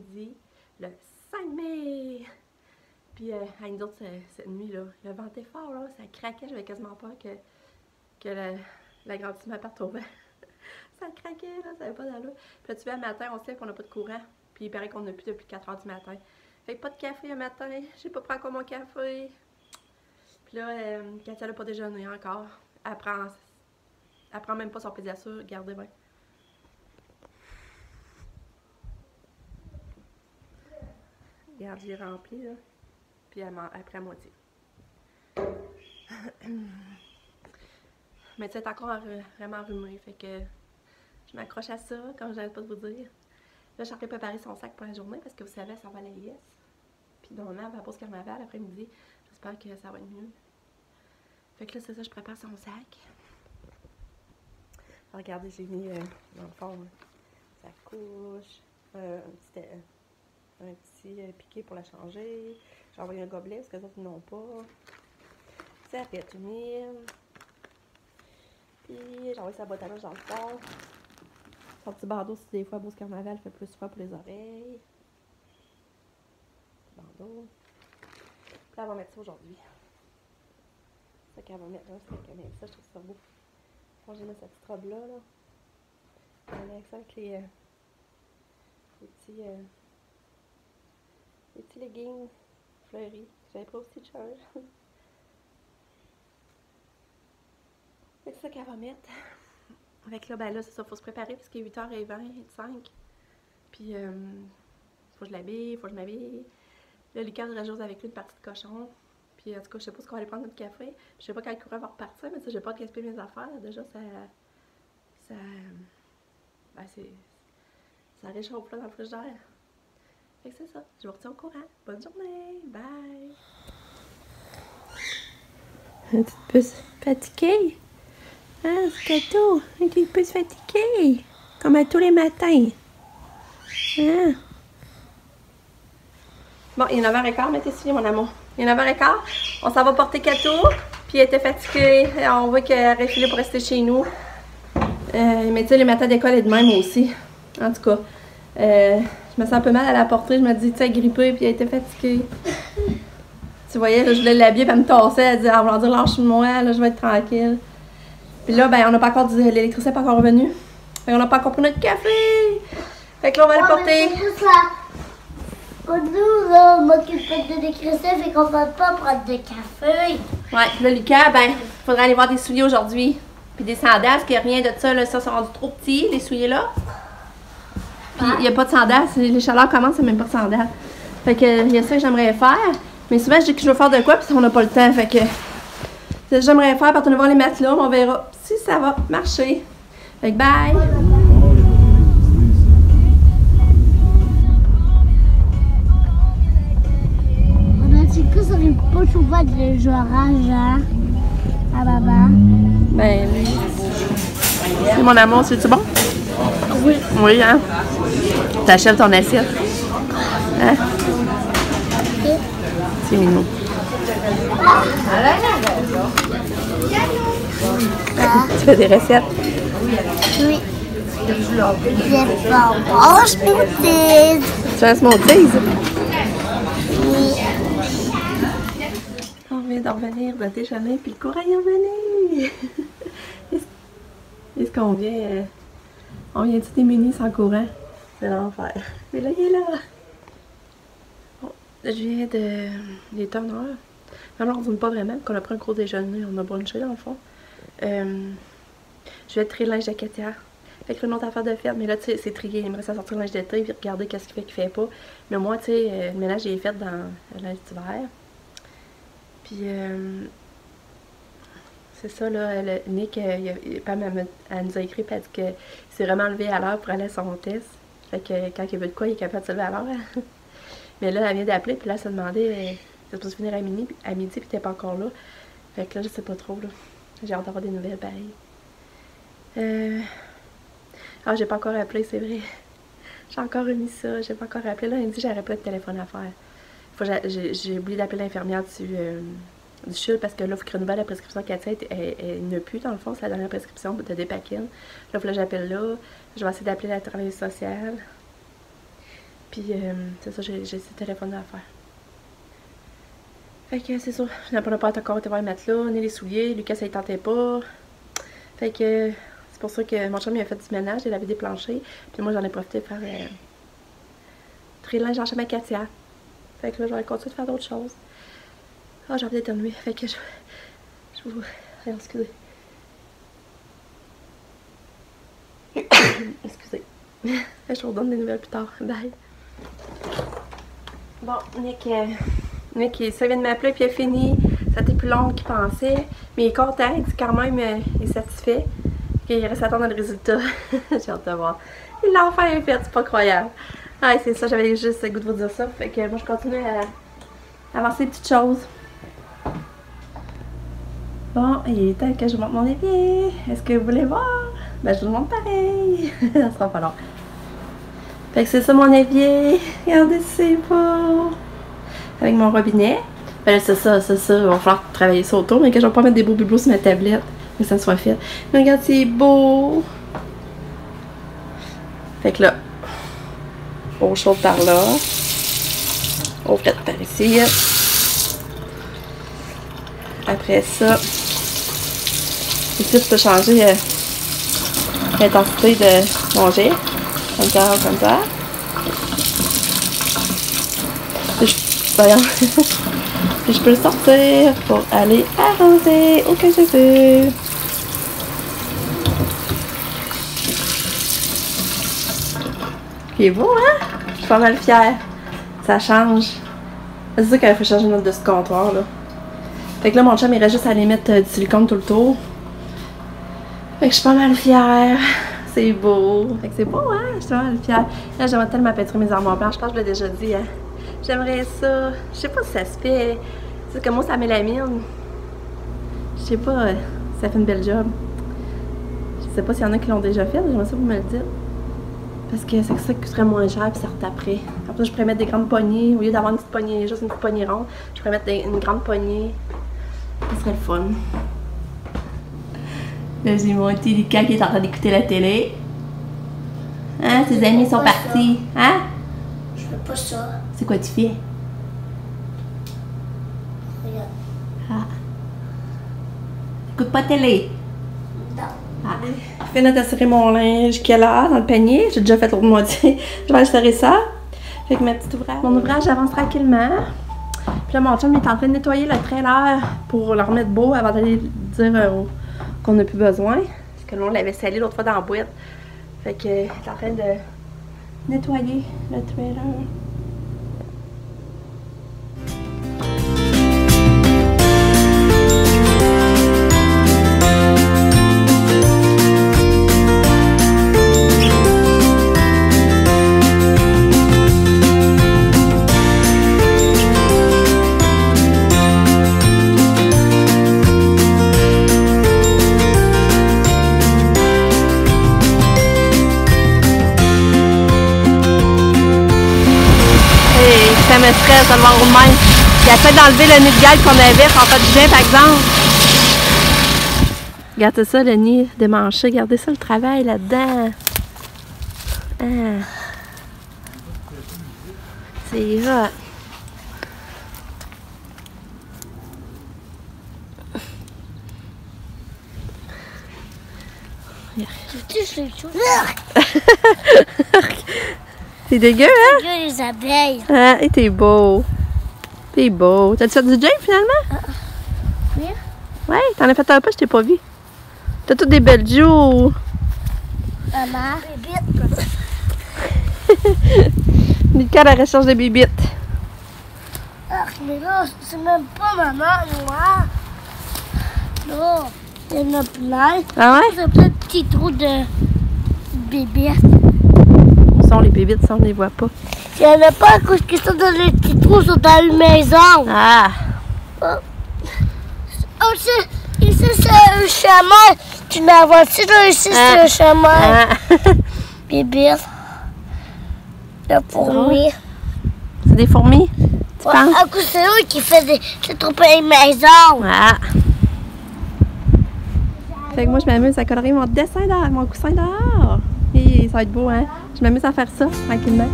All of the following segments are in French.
après-midi, le 5 mai. Puis, nous autres, cette nuit, là, le vent était fort, là, ça craquait, j'avais quasiment peur que la grandissime m'apparte au vent. Ça craquait, là, ça n'avait pas d'allure. Puis là, tu vois, le matin, on sait qu'on n'a pas de courant. Puis il paraît qu'on n'a plus depuis 4 h du matin. Fait que pas de café le matin, j'ai pas pris encore mon café. Puis là, Katia n'a pas déjeuné encore. Elle prend même pas son pédiasure, regardez bien. Regarde, j'ai rempli, là. Puis elle prend à moitié. Mais tu sais, elle est encore vraiment enrhumée, fait que je m'accroche à ça, comme j'arrête pas de vous dire. Là, je suis en train de préparer son sac pour la journée, parce que vous savez, ça va à la l'AIS. Puis normalement, elle va pause carnaval l'après-midi. J'espère que ça va être mieux. Fait que là, c'est ça, je prépare son sac. Regardez, j'ai mis, dans le fond, sa couche, un petit piqué pour la changer. J'ai envoyé un gobelet, parce que les autres n'ont pas. Serviette humide. Puis j'ai envoyé sa boîte à linge dans le fond. Son petit bandeau, si des fois, Beauce Carnaval fait plus froid pour les oreilles. Petit bandeau. Puis là, elle va mettre ça aujourd'hui. C'est ça qu'elle va mettre là, c'est qu'elle met ça, je trouve ça beau. Quand j'ai mis cette petite robe-là, là. Elle avec ça avec les petits leggings fleuris. J'avais pris aussi de change. C'est ça qu'elle va mettre. Avec là, ben là, c'est ça, faut se préparer parce qu'il est 8h25. Puis, faut que je l'habille, faut que je m'habille. Là, Lucas de rajouter avec lui une partie de cochon. Puis, en tout cas, je sais pas ce qu'on va aller prendre notre café. Puis, je sais pas quand le courant va repartir, mais ça, je vais pas gaspiller mes affaires. Déjà, ça réchauffe là dans le frigidaire. Fait que c'est ça. Je vous retiens au courant. Bonne journée. Bye. Une petite puce fatiguée. Ah, c'est tout. Une petite puce fatiguée. Comme à tous les matins. Ah. Bon, il est 9h15, mettez souliers, mon amour. Il est 9h15. On s'en va porter Kato. Puis elle était fatiguée. On voit qu'elle a refilé pour rester chez nous. Mais tu sais, les matins d'école est de même aussi. En tout cas, je me sens un peu mal à la porter. Je me dis, tu sais, grippée, puis elle était fatiguée. Tu voyais, là, je voulais l'habiller, puis elle me tassait. Elle disait, on va dire, lâche-moi, là, je vais être tranquille. Puis là, ben, on n'a pas encore dit, l'électricien n'est pas encore revenu. Fait qu'on n'a pas encore pris notre café. Fait que là, on va aller porter. Quand nous, là, on m'occupe pas de l'électricien, fait qu'on ne peut pas prendre de café. Ouais, puis là, Lucas, ben, il faudrait aller voir des souliers aujourd'hui. Puis des sandales, parce qu'il n'y a rien de ça, là, ça, sont rendus trop petits, les souliers là. Puis il n'y a pas de sandales, les chaleurs commencent, il n'y a même pas de sandales. Fait que, il y a ça que j'aimerais faire. Mais souvent, je dis que je veux faire de quoi, puis on n'a pas le temps. Fait que, c'est ça que j'aimerais faire, partir voir les matelas, on verra si ça va marcher. Fait que, bye! Que ça n'est pas souvent de l'orage, hein? Ah, baba. Ben oui. C'est mon amour, c'est-tu bon? Oui. Oui, hein? T'achètes ton assiette. Hein? Oui. C'est mignon. Tu fais des recettes? Oui. J'ai pas bon smoothie. Tu fais un smoothie? Oui. On vient d'en revenir de déjeuner, puis le courant est revenu. Est-ce qu'on vient... on vient tout démunis sans courant? C'est l'enfer. Mais là, il est là. Bon, je viens de... les tonneurs. Alors, on ne dîne pas vraiment, qu'on a pris un gros déjeuner. On a brunché, dans le fond. Je vais trier le linge de Katia. Fait que là, une autre affaire de faire, mais là, tu sais, c'est trié. Il aimerait ça sortir le linge d'été, puis regarder qu'est-ce qu'il fait, qu'il fait pas. Mais moi, tu sais, le ménage, il est fait dans le linge d'hiver. Puis, c'est ça, là, Nick, Pam, elle nous a écrit, puis elle dit qu'il s'est vraiment levé à l'heure pour aller à son test. Fait que quand il veut de quoi, il est capable de se lever à l'heure. Mais là, elle vient d'appeler, puis là, elle se demandait, c'est supposé finir à midi, puis t'es pas encore là. Fait que là, je sais pas trop, là. J'ai hâte d'avoir des nouvelles, pareil. Ah, j'ai pas encore appelé, c'est vrai. J'ai encore remis ça, j'ai pas encore appelé. Là, elle me dit que j'aurais pas de téléphone à faire. J'ai oublié d'appeler l'infirmière du CHUL parce que là, il faut que renouvelle la prescription Katia, elle n'a plus, dans le fond, c'est la dernière prescription de Dépakine. Là, il faut que j'appelle là. Je vais essayer d'appeler la travailleuse sociale. Puis c'est ça, j'ai ce téléphone à faire. Fait que c'est ça, je n'ai pas encore été voir le matelas, ni les souliers. Lucas, ça ne tentait pas. Fait que c'est pour ça que mon chum il a fait du ménage, il avait des planchers. Puis moi, j'en ai profité pour faire trier le linge en chambre à Katia. Fait que là, j'aurais continué de faire d'autres choses. Ah, j'ai envie d'éternuer. Fait que je vous... Excusez. Excusez. Je vous redonne des nouvelles plus tard. Bye. Bon, Nick ça vient de m'appeler puis il a fini. Ça a été plus long qu'il pensait. Mais il est content, il dit quand même, il est satisfait. Il reste à attendre le résultat. J'ai hâte de voir. Il l'a enfin fait, c'est pas croyable. Ah, c'est ça, j'avais juste le goût de vous dire ça. Fait que moi, je continue à avancer des petites choses. Bon, il est temps que je vous montre mon évier. Est-ce que vous voulez voir? Ben, je vous le montre pareil. Ça sera pas long. Fait que c'est ça mon évier. Regardez, c'est beau. Avec mon robinet. Ben là, c'est ça. Il va falloir travailler ça autour, mais que je vais pas mettre des beaux bibelots sur ma tablette. Mais ça soit fait. Mais regarde, c'est beau. Fait que là, eau chaude par là. Eau frette par ici. Après ça, ici, tu peux changer l'intensité de mon jet. Comme ça, comme ça. Voyons. Puis je peux le sortir pour aller arroser où que je veux. Il est beau, hein? Je suis pas mal fière. Ça change. C'est sûr qu'il faut changer notre de ce comptoir, là. Fait que là, mon chum, il reste juste à aller mettre du silicone tout le tour. Fait que je suis pas mal fière. C'est beau. Fait que c'est beau, hein? Je suis pas mal fière. Là, j'aimerais tellement pétrir mes armoires blanches. Je pense que je l'ai déjà dit, hein? J'aimerais ça. Je sais pas si ça se fait. C'est comme moi, ça met la mine. Je sais pas si ça fait une belle job. Je sais pas s'il y en a qui l'ont déjà fait. J'aimerais ça que vous me le dites. Parce que c'est ça qui coûterait moins cher puis ça retaperait. Après, je pourrais mettre des grandes poignées. Au lieu d'avoir une petite poignée, juste une petite poignée ronde, je pourrais mettre une grande poignée. Ça serait le fun. Là, j'ai mon petit Lucas qui est en train d'écouter la télé. Hein? Ses amis sont partis. Hein? Je fais pas ça. C'est quoi tu fais? Regarde. Ah. Écoute pas télé. Non. Ah. Je viens d'assurer mon linge qui est là, dans le panier. J'ai déjà fait l'autre moitié. Je vais assurer ça. Fait que ma petite ouvrage. Mon ouvrage avance tranquillement. Puis là, mon chum est en train de nettoyer le trailer pour le remettre beau avant d'aller dire qu'on n'a plus besoin. Parce que là, on l'avait scellé l'autre fois dans la boîte. Fait que il est en train de nettoyer le trailer. Ça me stresse de le voir de même. Il a fait d'enlever le nid de guêpe qu'on avait, ça en fait bien par exemple. Regardez ça, le nid démanché. Regardez ça, le travail là-dedans. Ah. C'est hot. Tu touches les choses. C'est dégueu, hein? C'est dégueu, les abeilles. Ah, et t'es beau. T'es beau. T'as-tu fait du gym finalement? Oui. Ouais, t'en as fait un peu, je t'ai pas vu. T'as toutes des belles joues. Maman. Nickel à la recherche de bibites. Ah, mais là, c'est même pas maman, noire. Là, il y en a plein. Ah ouais? C'est plein de petits trous de bébés. Où sont les bibites, ça on les voit pas. Il n'y en a pas à cause qu'ils sont dans les petits trous, ils sont dans une maison. Ah! Oh, ici c'est un chemin. Tu m'avances là, ici c'est un chemin. Ah. Bébé. La fourmi. C'est des fourmis? Tu penses? À cause c'est eux qui fait des trous dans les maisons. Ah! Fait que moi je m'amuse à colorer mon dessin dehors, mon coussin dehors. Et ça va être beau, hein? Je m'amuse à faire ça tranquillement.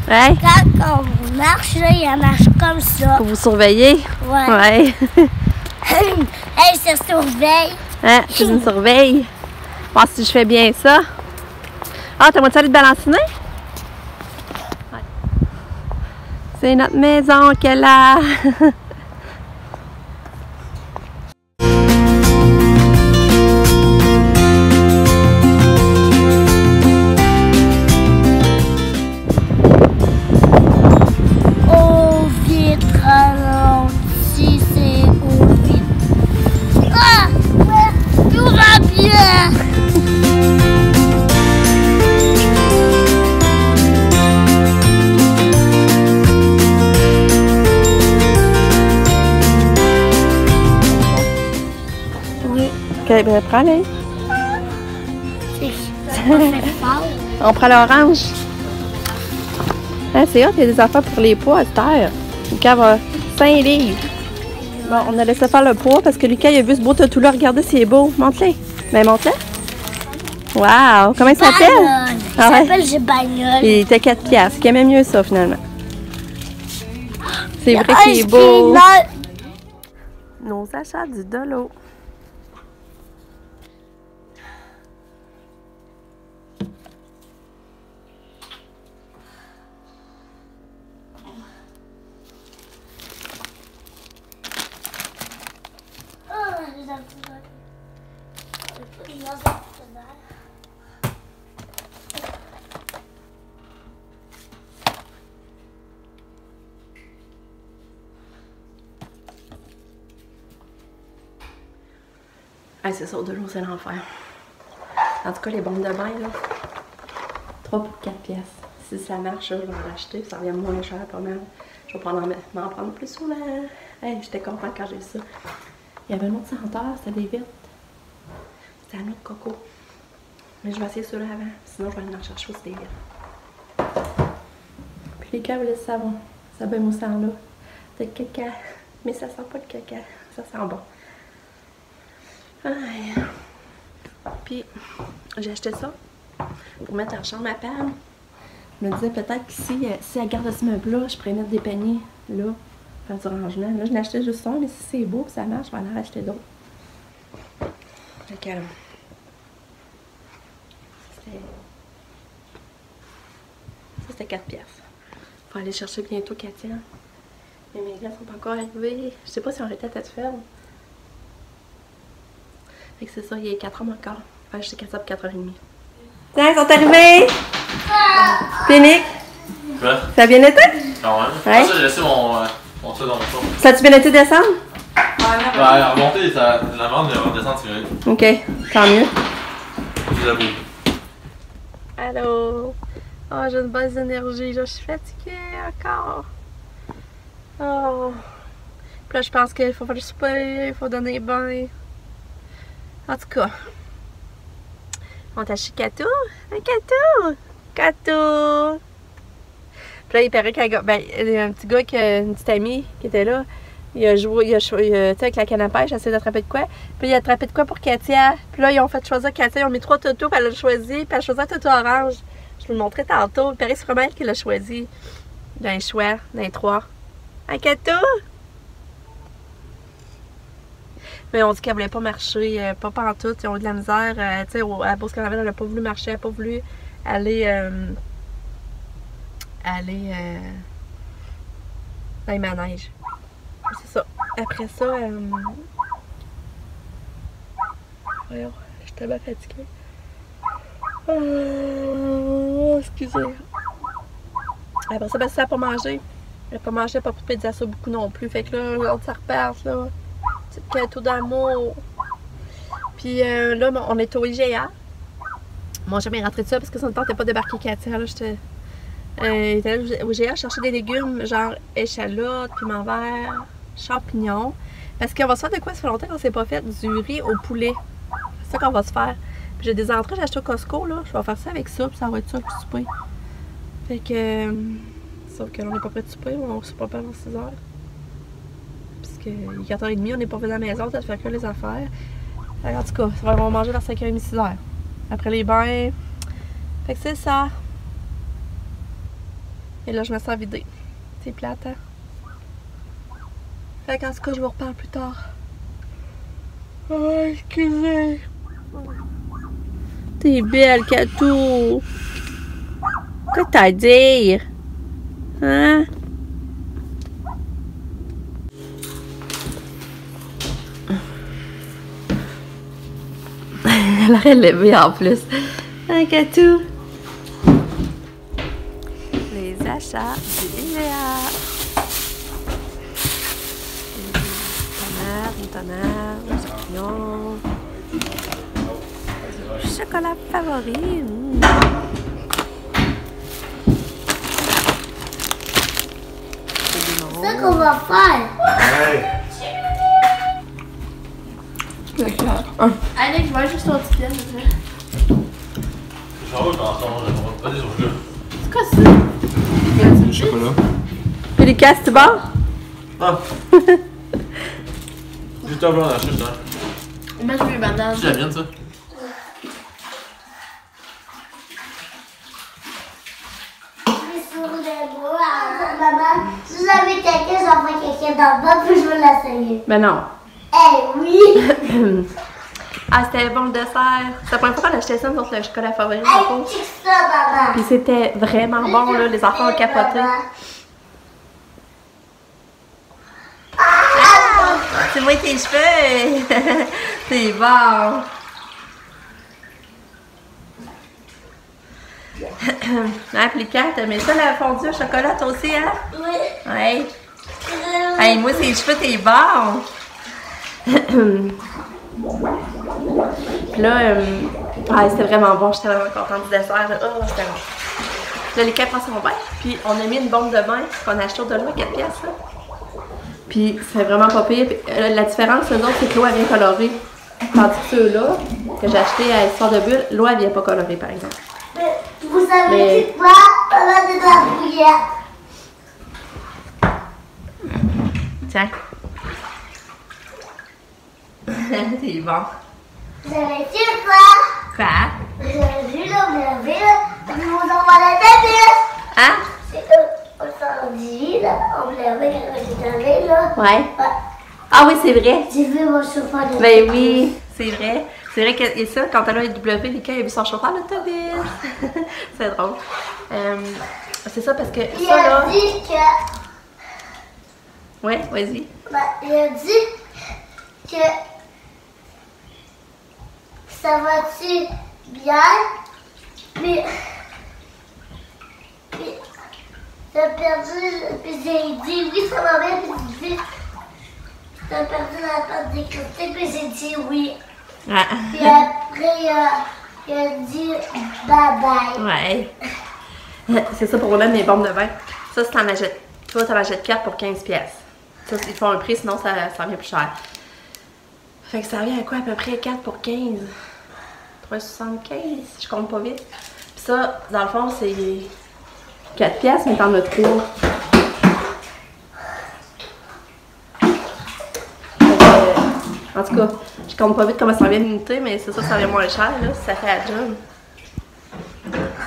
Ouais. Quand on marche, là, il marche comme ça. Pour vous surveiller? Ouais. Ouais. Elle se surveille. Hein? Tu me surveilles? Voir si je fais bien ça. Ah, t'as moitié aller te balanciner? Ouais. C'est notre maison qu'elle a. Au vite, ralenti, c'est au vite. Ah! Ouais, tout va bien! Oui. Ok, ben prends-les. C'est pas fait fort. On prend l'orange. Hein, c'est hot, il y a des affaires pour les poids à cette terre. Lucas va 5 livres. Bon, on a laissé faire le poids parce que Lucas il a vu ce beau tatou-là. Regardez s'il est beau. Montre-les. Ben, montre-le. Wow! Comment il s'appelle? Bagnole. Il Ah ouais? s'appelle J'ai Bagnole. Il était 4 piastres. Qui aimait mieux ça, finalement. C'est vrai Ah, qu'il est je beau. dis là. Nos achats du Dolo. Ah, c'est ça, de l'eau, c'est l'enfer. En tout cas, les bombes de bain, là, 3 pour 4 pièces. Si ça marche, là, je vais en racheter, ça revient moins cher, pas mal. Je vais m'en prendre plus souvent. Hey, j'étais contente quand j'ai vu ça. Il y avait un autre senteur, c'était des vitres. C'était un autre coco. Mais je vais essayer ceux-là avant, sinon je vais aller en chercher aussi des vitres. Puis les câbles de savon, ça va mousser en là. De caca, mais ça sent pas de caca, ça sent bon. Aïe. Puis, j'ai acheté ça pour mettre en chambre à Pam. Je me disais peut-être qu'ici, si elle garde ce meuble-là, je pourrais mettre des paniers là, faire du rangement. Là, je n'ai acheté juste un, mais si c'est beau et ça marche, je vais en acheter d'autres. Fait que, c'était 4 piastres. Faut aller chercher bientôt Katia. Mais mes gars sont pas encore arrivés. Je sais pas si on aurait tête à te faire. Fait que c'est ça, il est 4h encore. Enfin, je sais 4h pour 4h30. Tiens, ils sont arrivés! Pénic! Quoi? Ça a bien été? Quand même. Ouais. Ah, ça, j'ai laissé mon truc dans mon chambre. Ça a-tu bien été descendre? Bah, remonter, la vente, mais redescendre, c'est vrai. Ok, tant mieux. C'est la boue. Allô? Oh, j'ai une baisse d'énergie, là, je suis fatiguée encore. Oh. Puis là, je pense qu'il faut faire le souper, il faut donner bain. En tout cas, on t'a acheté Katou? Un Katou! Katou! Puis là, il paraît qu'il y a un petit gars, une petite amie qui était là. Il a joué, tu sais, avec la canne à pêche, il a essayé d'attraper de quoi. Puis il a attrapé de quoi pour Katia. Puis là, ils ont fait choisir Katia. Ils ont mis 3 totos, puis elle l'a choisi. Puis elle a choisi un toto orange. Je vous le montrais tantôt. Il paraît que c'est vraiment elle qui l'a choisi. D'un choix, d'un 3. Un Katou! Mais on dit qu'elle voulait pas marcher, pas pantoute, ils ont eu de la misère, tu sais, à Beauce-Caravelle, elle n'a pas voulu marcher, elle n'a pas voulu aller dans les manèges. C'est ça. Après ça, voyons, je suis tellement fatiguée. Oh, excusez. Après ça, ben, ça n'a pas mangé. Elle n'a pas mangé, elle n'a pas pris de pédiasso beaucoup non plus. Fait que là, l'autre, ça repart, là. Petite cadeau d'amour. Puis là, on est au IGA. Moi, j'ai jamais rentré de ça parce que son temps n'était pas débarqué Katia. Là, j'étais au IGA chercher des légumes, genre échalotes, piment vert, champignons. Parce qu'on va se faire de quoi? Ça fait longtemps qu'on s'est pas fait du riz au poulet. C'est ça qu'on va se faire. Puis j'ai des entrées, j'ai acheté au Costco, là. Je vais faire ça avec ça, puis ça va être ça, puis souper. Fait que. Sauf que là, on n'est pas prêt de souper, on se prépare avant 6 heures. Puisque il est 4h30, on n'est pas venu à la maison, ça te fait que les affaires. En tout cas, on va manger vers 5h30, 6h. Après les bains. Fait que c'est ça. Et là, je me sens vidée. C'est plate, hein? Fait qu'en tout cas, je vous reparle plus tard. Oh, excusez. T'es belle, Katou. Qu'est-ce que t'as à dire? Hein? Elle a relevé en plus. Hein, Katou? Les achats du IGA. Une tomate, un champignon. Chocolat favori. C'est ça qu'on va faire. Allez, je vais juste ton petit pied. Je vais dans son. Pas des autres. C'est quoi ça? Du chocolat. Et les casses, c'est bon? Ah! Juste un peu en achat, ça. Moi, je veux une banane. C'est la mienne, ça? Sur le bois, maman, si vous avez quelqu'un, j'en vois quelqu'un dans le bas, puis je vais l'essayer. Ben non. Eh oui! Ah, c'était bon le dessert. C'est la première fois qu'on achetait ça, nous autres, le chocolat favori. Hey, check ça, maman. Puis c'était vraiment bon, là. Les enfants ont capoté. Ah! C'est moi tes cheveux! C'est bon! Hein, puis Kat, t'aimais ça la fondue au chocolat, toi aussi, hein? Oui. Ouais. Hey, moi, tes cheveux, t'es bon! Puis là, c'était vraiment bon, j'étais vraiment contente du dessert. Là. Oh, c'était bon. Là, les capes sont bien. Puis on a mis une bombe de bain qu'on a acheté au Dollar à 4 pièces. Là. Puis c'est vraiment pas pire. Puis, la différence, eux autres, c'est que l'eau, elle vient colorée. Tandis que ceux-là, que j'ai acheté à Histoire de Bulle, l'eau, elle vient pas colorée, par exemple. Vous savez quoi? Maman, c'est de la bouillette. Tiens. C'est bon. Vous avez vu quoi? Quoi? Vous avez vu là, vous avez vu là? Ils vous envoient la tête. Hein? C'est eux, on s'en dit là. On me l'avait quand j'étais allée là. Ouais. Ouais. Ah oui, c'est vrai. J'ai vu mon chauffeur de Ben oui, c'est vrai. C'est vrai que et ça, quand elle a eu W, Lika a vu son chauffeur d'autobus. C'est drôle. C'est ça parce que Il ça a là. dit que. Ouais, vas-y. Il a dit que. Ça va-tu bien? Puis t'as perdu. Puis j'ai dit oui, ça va bien. Puis j'ai dit. T'as perdu la pâte décryptée. Puis j'ai dit oui. Ouais. Puis après, il a dit bye bye. Ouais. C'est ça pour rouler mes bombes de vin. Ça, c'est t'en achètes. Tu vois, t'en achètes 4 pour 15 pièces. Ça, ils font un prix, sinon ça revient plus cher. Fait que ça revient à quoi à peu près 4 pour 15? 3,75, je compte pas vite. Puis ça, dans le fond, c'est 4 pièces, mais t'en as 3. En tout cas, je compte pas vite comment ça vient l'unité, mais c'est ça, ça vient moins cher, là, si ça fait la job.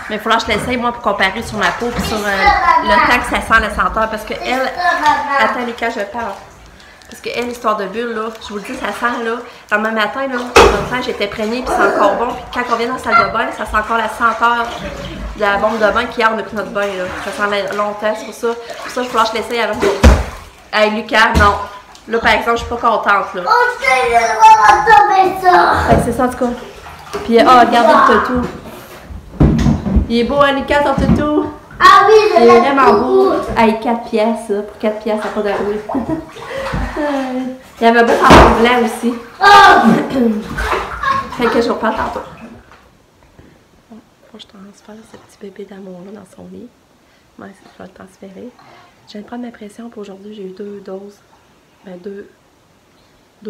Mais il faudra que je l'essaye, moi, pour comparer sur ma peau, puis sur le temps que ça sent, la senteur, parce que elle... Attends, les cas, je parle. Parce que elle, Histoire de Bulle, là, je vous le dis, ça sent, là, le lendemain matin, là, longtemps, j'étais prégnée, puis c'est encore bon, puis quand on vient dans la salle de bain, ça sent encore la senteur de la bombe de bain qu'hier, on a pris notre bain, là. Ça sent longtemps, c'est pour ça. Pour ça, il faudra que je l'essaye avant de... Hey, Lucas, non. Là, par exemple, je suis pas contente, là. On sait le droit de tomber ça. Fait que c'est ça, en tout cas. Puis, regardez le toutou. Il est beau, hein, Lucas, ton toutou? Ah oui, je Il est l'aime vraiment beaucoup. beau. Hey, 4 pièces, là. Pour 4 pièces, ça n'a pas d'arrivée. Il y avait beau en blanc aussi. Fait que je reprends tantôt. Bon, faut que je transfère ce petit bébé d'amour-là dans son lit. Ouais, je vais le transférer. Je viens de prendre ma pression pour aujourd'hui. J'ai eu 2 doses. Ben, deux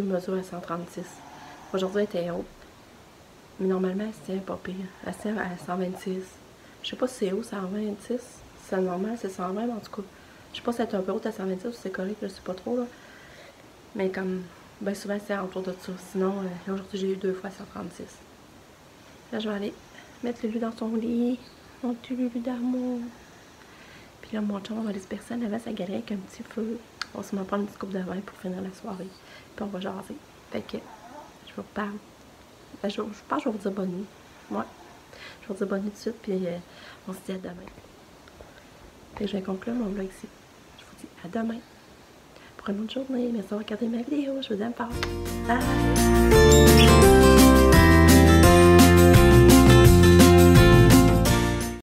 mesures à 136. Aujourd'hui, elle était haute. Mais normalement, elle se tient pas pire. Elle se tient à 126. Je sais pas si c'est haut, 126. C'est normal, c'est 120, mais en tout cas. Je sais pas si c'est un peu haute à 126 ou c'est correct, je sais pas trop, là. Mais comme, ben souvent, c'est autour de ça. Sinon, aujourd'hui, j'ai eu 2 fois 136. Là, je vais aller mettre Lulu dans son lit. Mon petit Lulu d'amour. Puis là, mon chum, on va aller se bercer en avant sa galerie avec un petit feu. On va se prendre une petite coupe de vin pour finir la soirée. Puis on va jaser. Fait que, je vous reparle. Ben, je pense que je vais vous dire bonne nuit. Ouais. Je vais vous dire bonne nuit tout de suite, puis on se dit à demain. Fait que je vais conclure mon vlog ici. Je vous dis à demain. Pour une autre journée. Merci d'avoir regardé ma vidéo. Je vous aime fort. Bye!